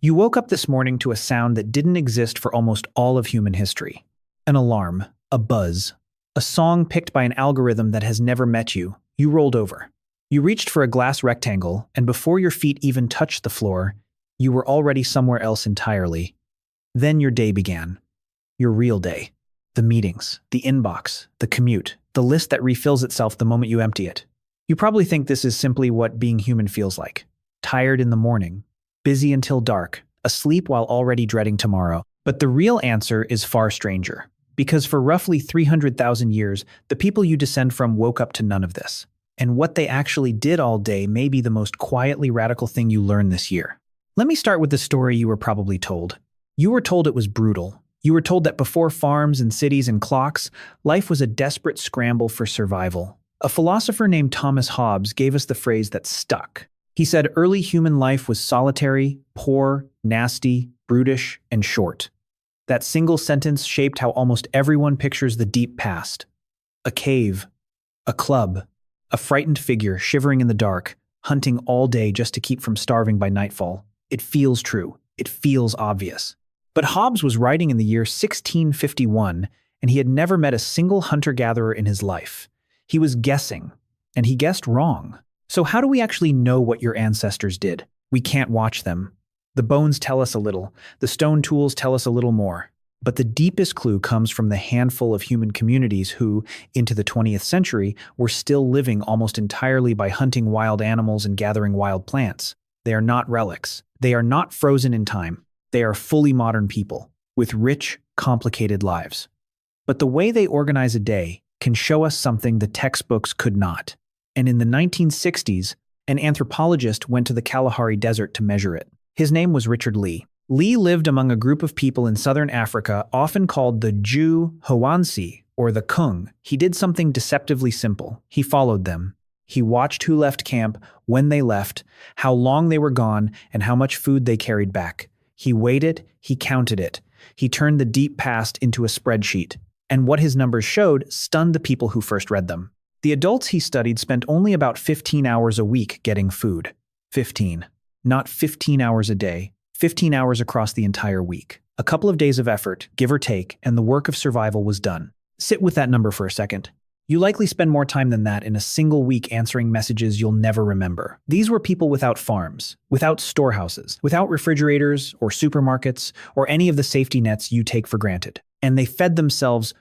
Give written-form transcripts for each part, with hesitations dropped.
You woke up this morning to a sound that didn't exist for almost all of human history. An alarm, a buzz, a song picked by an algorithm that has never met you. You rolled over. You reached for a glass rectangle, and before your feet even touched the floor, you were already somewhere else entirely. Then your day began. Your real day. The meetings, the inbox, the commute, the list that refills itself the moment you empty it. You probably think this is simply what being human feels like. Tired in the morning, busy until dark, asleep while already dreading tomorrow. But the real answer is far stranger. Because for roughly 300,000 years, the people you descend from woke up to none of this. And what they actually did all day may be the most quietly radical thing you learn this year. Let me start with the story you were probably told. You were told it was brutal. You were told that before farms and cities and clocks, life was a desperate scramble for survival. A philosopher named Thomas Hobbes gave us the phrase that stuck. He said early human life was solitary, poor, nasty, brutish, and short. That single sentence shaped how almost everyone pictures the deep past. A cave, a club, a frightened figure shivering in the dark, hunting all day just to keep from starving by nightfall. It feels true. It feels obvious. But Hobbes was writing in the year 1651, and he had never met a single hunter-gatherer in his life. He was guessing, and he guessed wrong. So how do we actually know what your ancestors did? We can't watch them. The bones tell us a little. The stone tools tell us a little more. But the deepest clue comes from the handful of human communities who, into the 20th century, were still living almost entirely by hunting wild animals and gathering wild plants. They are not relics. They are not frozen in time. They are fully modern people, with rich, complicated lives. But the way they organize a day can show us something the textbooks could not. And in the 1960s, an anthropologist went to the Kalahari Desert to measure it. His name was Richard Lee. Lee lived among a group of people in southern Africa often called the Jew Hawansi, or the Kung. He did something deceptively simple. He followed them. He watched who left camp, when they left, how long they were gone, and how much food they carried back. He waited, he counted it. He turned the deep past into a spreadsheet. And what his numbers showed stunned the people who first read them. The adults he studied spent only about 15 hours a week getting food. 15. Not 15 hours a day. 15 hours across the entire week. A couple of days of effort, give or take, and the work of survival was done. Sit with that number for a second. You likely spend more time than that in a single week answering messages you'll never remember. These were people without farms, without storehouses, without refrigerators or supermarkets or any of the safety nets you take for granted. And they fed themselves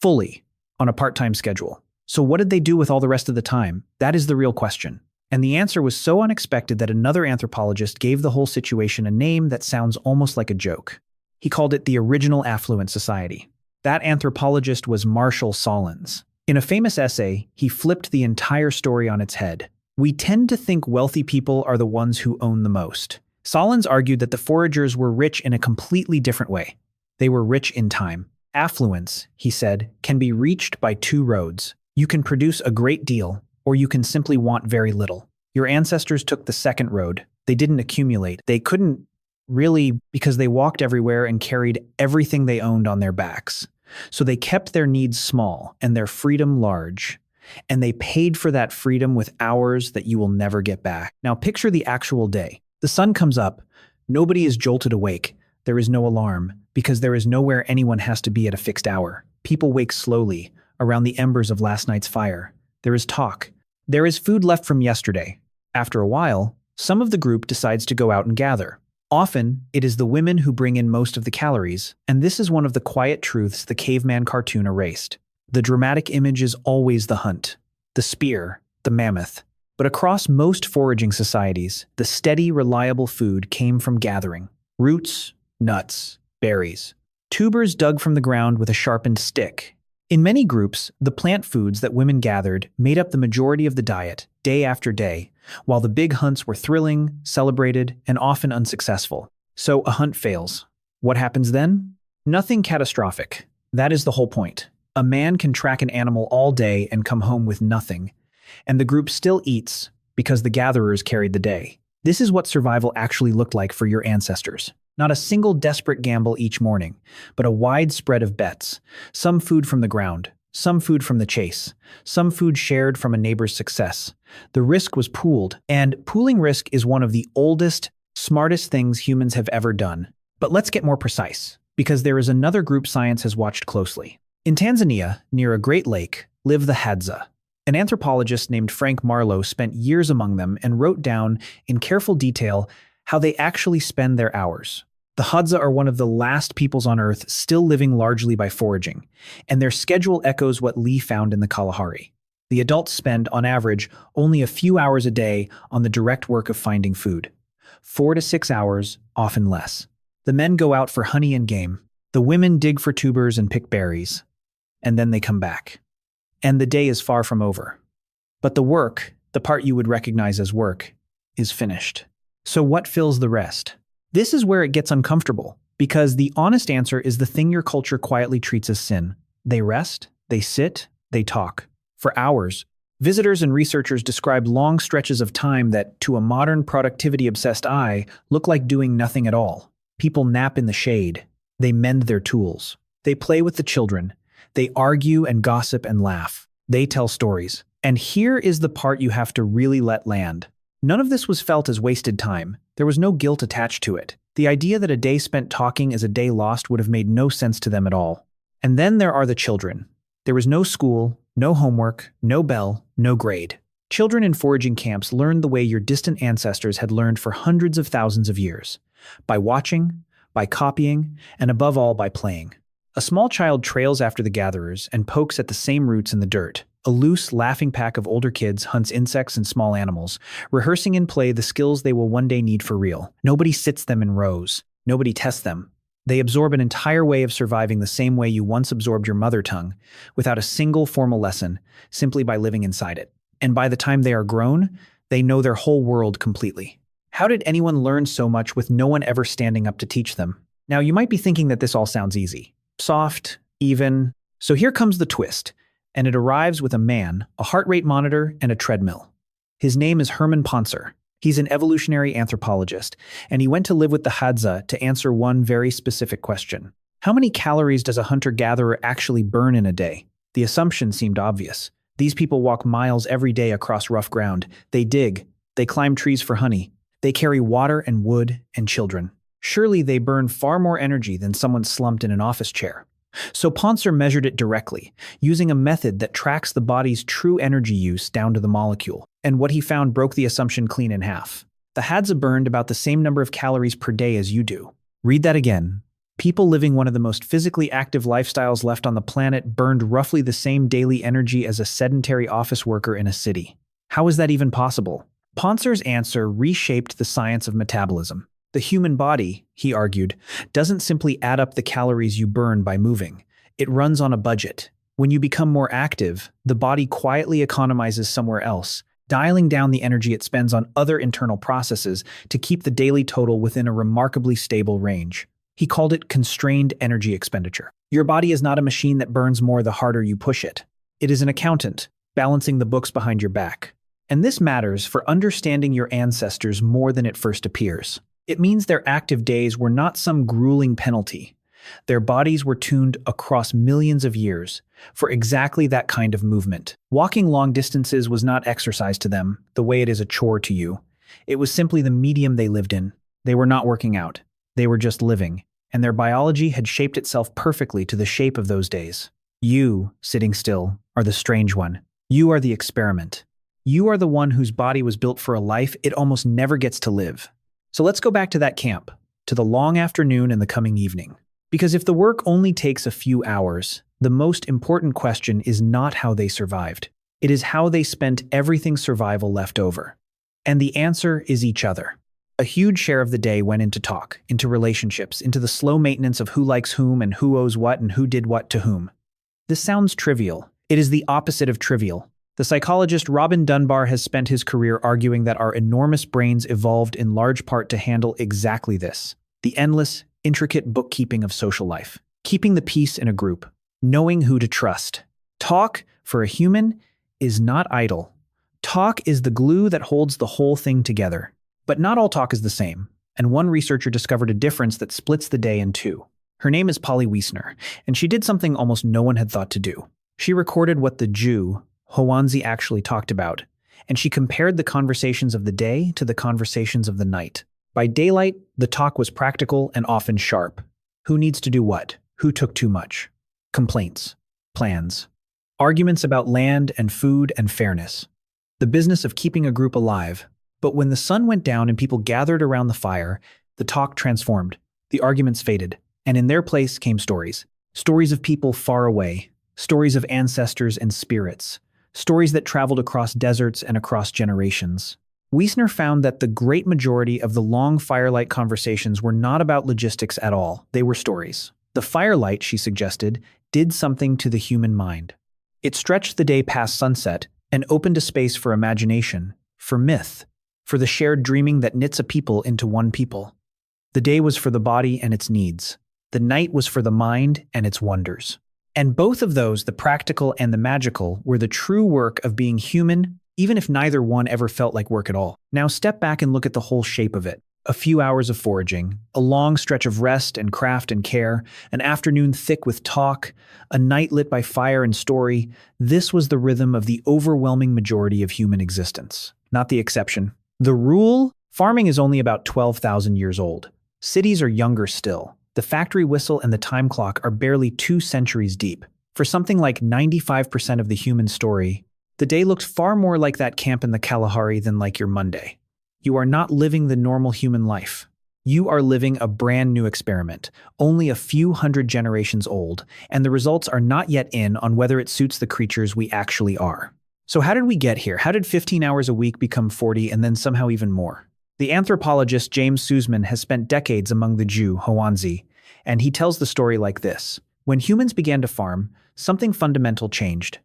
fully on a part-time schedule. So what did they do with all the rest of the time? That is the real question. And the answer was so unexpected that another anthropologist gave the whole situation a name that sounds almost like a joke. He called it the original Affluent Society. That anthropologist was Marshall Solons. In a famous essay, he flipped the entire story on its head. We tend to think wealthy people are the ones who own the most. Solons argued that the foragers were rich in a completely different way. They were rich in time. Affluence, he said, can be reached by two roads. You can produce a great deal, or you can simply want very little. Your ancestors took the second road. They didn't accumulate. They couldn't really because they walked everywhere and carried everything they owned on their backs. So they kept their needs small and their freedom large. And they paid for that freedom with hours that you will never get back. Now picture the actual day. The sun comes up. Nobody is jolted awake. There is no alarm because there is nowhere anyone has to be at a fixed hour. People wake slowly around the embers of last night's fire. There is talk. There is food left from yesterday. After a while, some of the group decides to go out and gather. Often, it is the women who bring in most of the calories, and this is one of the quiet truths the caveman cartoon erased. The dramatic image is always the hunt, the spear, the mammoth. But across most foraging societies, the steady, reliable food came from gathering. Roots, nuts, berries. Tubers dug from the ground with a sharpened stick. In many groups, the plant foods that women gathered made up the majority of the diet, day after day, while the big hunts were thrilling, celebrated, and often unsuccessful. So a hunt fails. What happens then? Nothing catastrophic. That is the whole point. A man can track an animal all day and come home with nothing, and the group still eats because the gatherers carried the day. This is what survival actually looked like for your ancestors. Not a single desperate gamble each morning, but a wide spread of bets. Some food from the ground, some food from the chase, some food shared from a neighbor's success. The risk was pooled, and pooling risk is one of the oldest Smartest things humans have ever done. But let's get more precise, because there is another group science has watched closely. In Tanzania, near a great lake, live the Hadza. An anthropologist named Frank Marlowe spent years among them and wrote down, in careful detail, how they actually spend their hours. The Hadza are one of the last peoples on Earth still living largely by foraging, and their schedule echoes what Lee found in the Kalahari. The adults spend, on average, only a few hours a day on the direct work of finding food. 4 to 6 hours, often less. The men go out for honey and game. The women dig for tubers and pick berries. And then they come back. And the day is far from over. But the work, the part you would recognize as work, is finished. So what fills the rest? This is where it gets uncomfortable, because the honest answer is the thing your culture quietly treats as sin. They rest, they sit, they talk. For hours. Visitors and researchers describe long stretches of time that, to a modern productivity-obsessed eye, look like doing nothing at all. People nap in the shade. They mend their tools. They play with the children. They argue and gossip and laugh. They tell stories. And here is the part you have to really let land. None of this was felt as wasted time. There was no guilt attached to it. The idea that a day spent talking is a day lost would have made no sense to them at all. And then there are the children. There was no school, no homework, no bell, no grade. Children in foraging camps learned the way your distant ancestors had learned for hundreds of thousands of years. By watching, by copying, and above all by playing. A small child trails after the gatherers and pokes at the same roots in the dirt. A loose, laughing pack of older kids hunts insects and small animals, rehearsing in play the skills they will one day need for real. Nobody sits them in rows. Nobody tests them. They absorb an entire way of surviving the same way you once absorbed your mother tongue, without a single formal lesson, simply by living inside it. And by the time they are grown, they know their whole world completely. How did anyone learn so much with no one ever standing up to teach them? Now, you might be thinking that this all sounds easy. Soft, even. So here comes the twist, and it arrives with a man, a heart rate monitor, and a treadmill. His name is Herman Poncer. He's an evolutionary anthropologist, and he went to live with the Hadza to answer one very specific question. How many calories does a hunter-gatherer actually burn in a day? The assumption seemed obvious. These people walk miles every day across rough ground. They dig. They climb trees for honey. They carry water and wood and children. Surely they burn far more energy than someone slumped in an office chair. So Poncer measured it directly, using a method that tracks the body's true energy use down to the molecule. And what he found broke the assumption clean in half. The Hadza burned about the same number of calories per day as you do. Read that again. People living one of the most physically active lifestyles left on the planet burned roughly the same daily energy as a sedentary office worker in a city. How is that even possible? Poncer's answer reshaped the science of metabolism. The human body, he argued, doesn't simply add up the calories you burn by moving. It runs on a budget. When you become more active, the body quietly economizes somewhere else, dialing down the energy it spends on other internal processes to keep the daily total within a remarkably stable range. He called it constrained energy expenditure. Your body is not a machine that burns more the harder you push it. It is an accountant, balancing the books behind your back. And this matters for understanding your ancestors more than it first appears. It means their active days were not some grueling penalty. Their bodies were tuned across millions of years for exactly that kind of movement. Walking long distances was not exercise to them, the way it is a chore to you. It was simply the medium they lived in. They were not working out. They were just living, and their biology had shaped itself perfectly to the shape of those days. You, sitting still, are the strange one. You are the experiment. You are the one whose body was built for a life it almost never gets to live. So let's go back to that camp, to the long afternoon and the coming evening. Because if the work only takes a few hours, the most important question is not how they survived. It is how they spent everything survival left over. And the answer is each other. A huge share of the day went into talk, into relationships, into the slow maintenance of who likes whom and who owes what and who did what to whom. This sounds trivial. It is the opposite of trivial. The psychologist Robin Dunbar has spent his career arguing that our enormous brains evolved in large part to handle exactly this. The endless, intricate bookkeeping of social life. Keeping the peace in a group. Knowing who to trust. Talk, for a human, is not idle. Talk is the glue that holds the whole thing together. But not all talk is the same, and one researcher discovered a difference that splits the day in two. Her name is Polly Wiesner, and she did something almost no one had thought to do. She recorded what the Jew, Hoanzi, actually talked about, and she compared the conversations of the day to the conversations of the night. By daylight, the talk was practical and often sharp. Who needs to do what? Who took too much? Complaints. Plans. Arguments about land and food and fairness. The business of keeping a group alive. But when the sun went down and people gathered around the fire, the talk transformed. The arguments faded, and in their place came stories. Stories of people far away. Stories of ancestors and spirits. Stories that traveled across deserts and across generations. Wiesner found that the great majority of the long firelight conversations were not about logistics at all. They were stories. The firelight, she suggested, did something to the human mind. It stretched the day past sunset and opened a space for imagination, for myth, for the shared dreaming that knits a people into one people. The day was for the body and its needs. The night was for the mind and its wonders. And both of those, the practical and the magical, were the true work of being human, even if neither one ever felt like work at all. Now step back and look at the whole shape of it. A few hours of foraging, a long stretch of rest and craft and care, an afternoon thick with talk, a night lit by fire and story. This was the rhythm of the overwhelming majority of human existence, not the exception. The rule? Farming is only about 12,000 years old. Cities are younger still. The factory whistle and the time clock are barely 2 centuries deep. For something like 95% of the human story, the day looked far more like that camp in the Kalahari than like your Monday. You are not living the normal human life. You are living a brand new experiment, only a few hundred generations old, and the results are not yet in on whether it suits the creatures we actually are. So how did we get here? How did 15 hours a week become 40 and then somehow even more? The anthropologist James Sussman has spent decades among the Jew, Hoanzi, and he tells the story like this. When humans began to farm, something fundamental changed.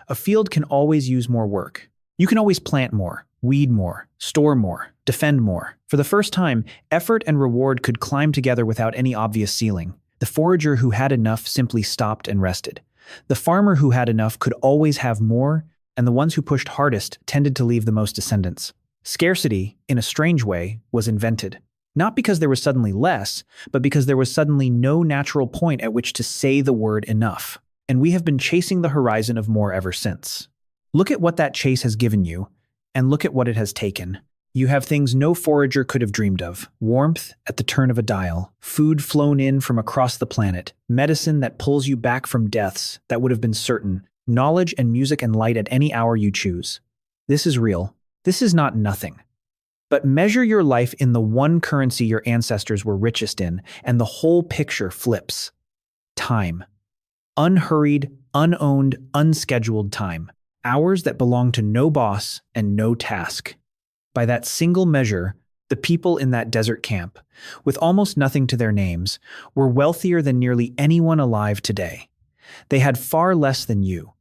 A field can always use more work. You can always plant more, weed more, store more, defend more. For the first time, effort and reward could climb together without any obvious ceiling. The forager who had enough simply stopped and rested. The farmer who had enough could always have more, and the ones who pushed hardest tended to leave the most descendants. Scarcity, in a strange way, was invented. Not because there was suddenly less, but because there was suddenly no natural point at which to say the word enough. And we have been chasing the horizon of more ever since. Look at what that chase has given you, and look at what it has taken. You have things no forager could have dreamed of. Warmth at the turn of a dial, food flown in from across the planet, medicine that pulls you back from deaths that would have been certain, knowledge and music and light at any hour you choose. This is real. This is not nothing. But measure your life in the one currency your ancestors were richest in, and the whole picture flips. Time. Unhurried, unowned, unscheduled time. Hours that belong to no boss and no task. By that single measure, the people in that desert camp, with almost nothing to their names, were wealthier than nearly anyone alive today. They had far less than you,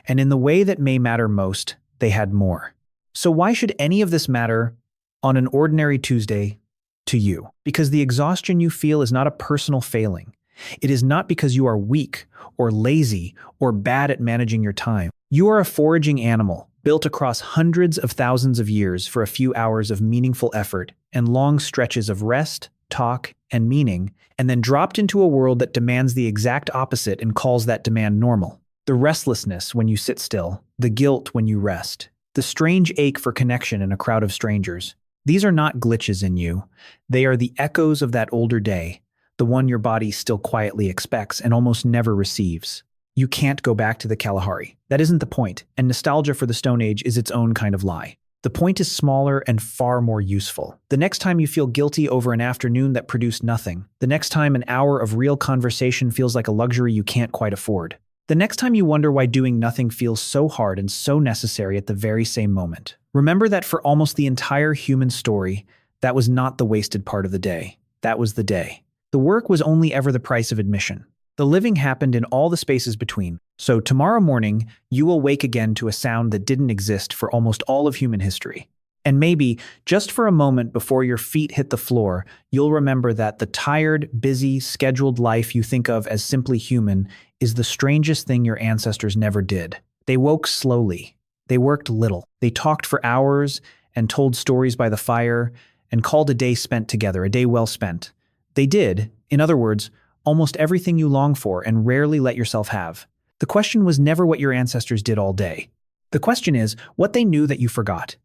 and in the way that may matter most, they had more. So why should any of this matter on an ordinary Tuesday to you? Because the exhaustion you feel is not a personal failing. It is not because you are weak or lazy or bad at managing your time. You are a foraging animal, built across hundreds of thousands of years for a few hours of meaningful effort and long stretches of rest, talk, and meaning, and then dropped into a world that demands the exact opposite and calls that demand normal. The restlessness when you sit still, the guilt when you rest, the strange ache for connection in a crowd of strangers. These are not glitches in you. They are the echoes of that older day, the one your body still quietly expects and almost never receives. You can't go back to the Kalahari. That isn't the point, and nostalgia for the Stone Age is its own kind of lie. The point is smaller and far more useful. The next time you feel guilty over an afternoon that produced nothing, the next time an hour of real conversation feels like a luxury you can't quite afford, the next time you wonder why doing nothing feels so hard and so necessary at the very same moment, remember that for almost the entire human story, that was not the wasted part of the day. That was the day. The work was only ever the price of admission. The living happened in all the spaces between. So tomorrow morning, you will wake again to a sound that didn't exist for almost all of human history. And maybe, just for a moment before your feet hit the floor, you'll remember that the tired, busy, scheduled life you think of as simply human is the strangest thing your ancestors never did. They woke slowly. They worked little. They talked for hours and told stories by the fire and called a day spent together, a day well spent. They did, in other words, almost everything you long for and rarely let yourself have. The question was never what your ancestors did all day. The question is what they knew that you forgot.